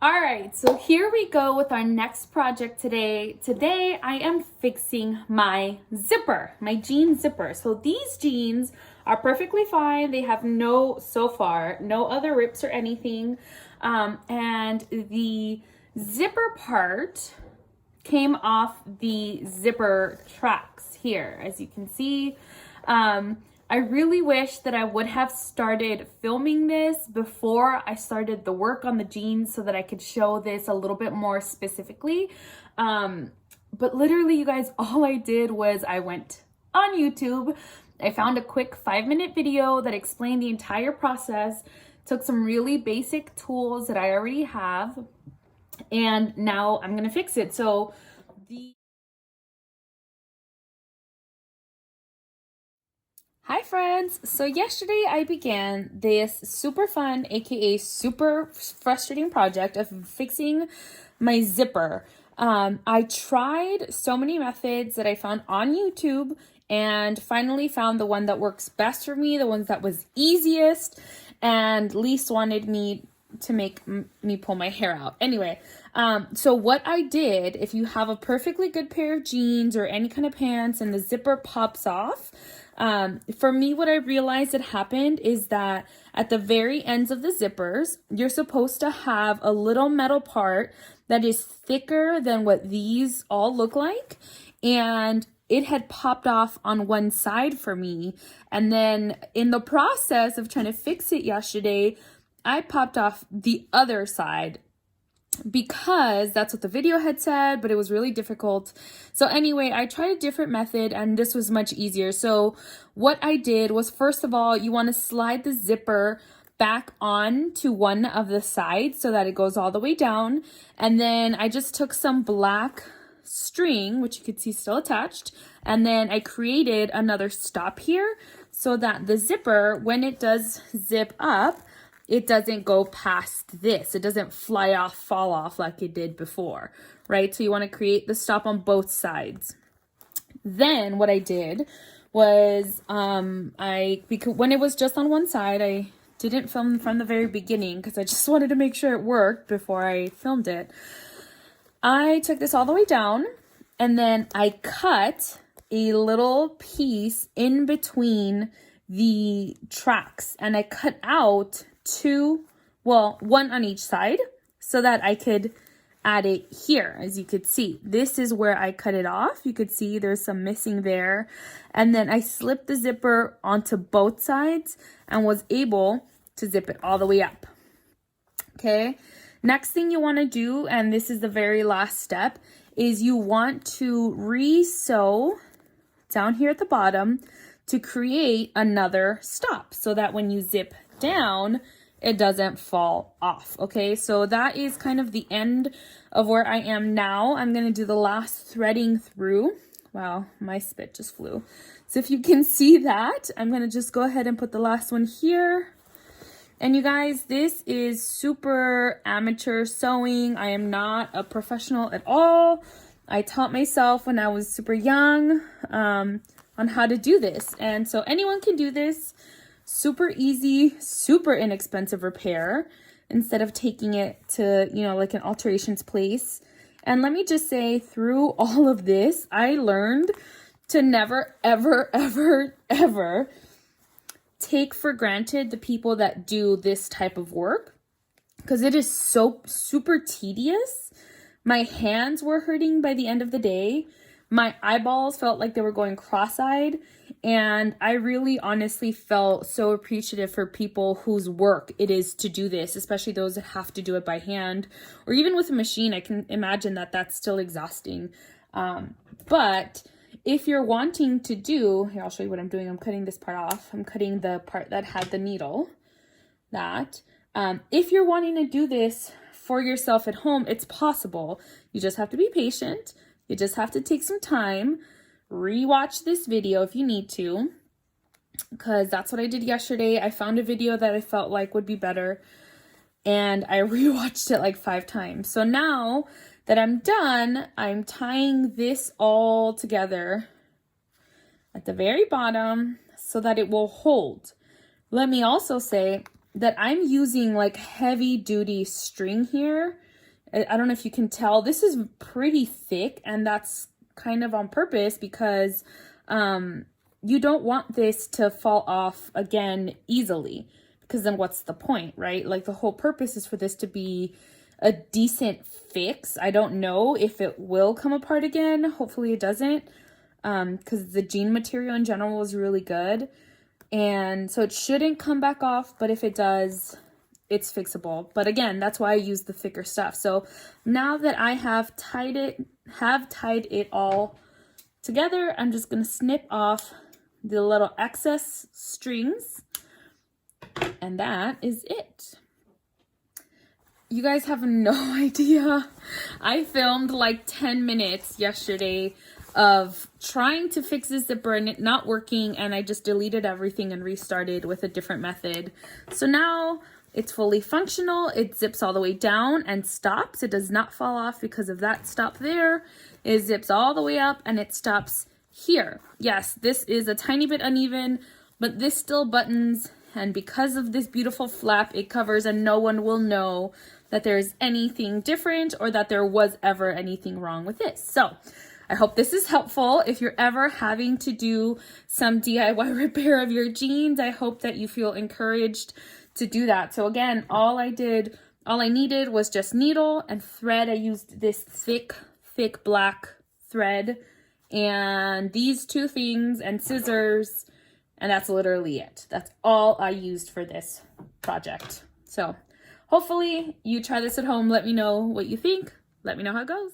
All right, so here we go with our next project today. Today I am fixing my zipper, my jean zipper. So these jeans are perfectly fine. They have so far, no other rips or anything. And the zipper part came off the zipper tracks here, as you can see. I really wish that I would have started filming this before I started the work on the jeans so that I could show this a little bit more specifically. But literally, you guys, all I did was I went on YouTube. I found a quick 5-minute video that explained the entire process, took some really basic tools that I already have, and now I'm gonna fix it. So Hi friends! So yesterday I began this super fun, aka super frustrating project of fixing my zipper. I tried so many methods that I found on YouTube and finally found the one that works best for me, the one that was easiest and least wanted me to make me pull my hair out. Anyway, so what I did, if you have a perfectly good pair of jeans or any kind of pants and the zipper pops off, for me, what I realized that happened is that at the very ends of the zippers, you're supposed to have a little metal part that is thicker than what these all look like. And it had popped off on one side for me. And then in the process of trying to fix it yesterday, I popped off the other side because that's what the video had said, but it was really difficult. So anyway, I tried a different method and this was much easier. So what I did was, first of all, you want to slide the zipper back on to one of the sides so that it goes all the way down. And then I just took some black string, which you could see still attached, and then I created another stop here so that the zipper, when it does zip up, it doesn't go past this. It doesn't fall off like it did before, right? So you want to create the stop on both sides. Then what I did was, because when it was just on one side, I didn't film from the very beginning because I just wanted to make sure it worked before I filmed it. I took this all the way down and then I cut a little piece in between the tracks and I cut out one on each side so that I could add it here. As you could see, this is where I cut it off. You could see there's some missing there. And then I slipped the zipper onto both sides and was able to zip it all the way up. Okay. Next thing you want to do, and this is the very last step, is you want to re-sew down here at the bottom to create another stop so that when you zip down, it doesn't fall off. Okay, so that is kind of the end of where I am now. I'm going to do the last threading through. Wow, my spit just flew. So if you can see that, I'm going to just go ahead and put the last one here. And you guys, this is super amateur sewing. I am not a professional at all. I taught myself when I was super young on how to do this. And so anyone can do this. Super easy, super inexpensive repair instead of taking it to, like an alterations place. And let me just say, through all of this, I learned to never, ever, ever, ever take for granted the people that do this type of work because it is so super tedious. My hands were hurting by the end of the day. My eyeballs felt like they were going cross-eyed, and I really honestly felt so appreciative for people whose work it is to do this, especially those that have to do it by hand or even with a machine. I can imagine that that's still exhausting. But if you're wanting to do, here, I'll show you what I'm doing. I'm cutting this part off. I'm cutting the part that had the needle. If you're wanting to do this for yourself at home, it's possible. You just have to be patient. You just have to take some time, rewatch this video if you need to, because that's what I did yesterday. I found a video that I felt like would be better, and I rewatched it like 5 times. So now that I'm done, I'm tying this all together at the very bottom so that it will hold. Let me also say that I'm using like heavy duty string here I don't know if you can tell, this is pretty thick, and that's kind of on purpose because you don't want this to fall off again easily, because then what's the point, right? Like the whole purpose is for this to be a decent fix. I don't know if it will come apart again. Hopefully it doesn't, because the jean material in general is really good. And so it shouldn't come back off, but if it does, it's fixable. But again, that's why I use the thicker stuff. So now that I have tied it all together, I'm just gonna snip off the little excess strings, and that is it. You guys have no idea. I filmed like 10 minutes yesterday of trying to fix this zipper and it not working, and I just deleted everything and restarted with a different method. So now it's fully functional. It zips all the way down and stops. It does not fall off because of that stop there. It zips all the way up and it stops here. Yes, this is a tiny bit uneven, but this still buttons, and because of this beautiful flap, it covers, and no one will know that there's anything different or that there was ever anything wrong with this. So I hope this is helpful. If you're ever having to do some DIY repair of your jeans, I hope that you feel encouraged to do that. So again, all I needed was just needle and thread. I used this thick black thread and these two things and scissors, and that's literally it. That's all I used for this project. So hopefully you try this at home. Let me know what you think. Let me know how it goes.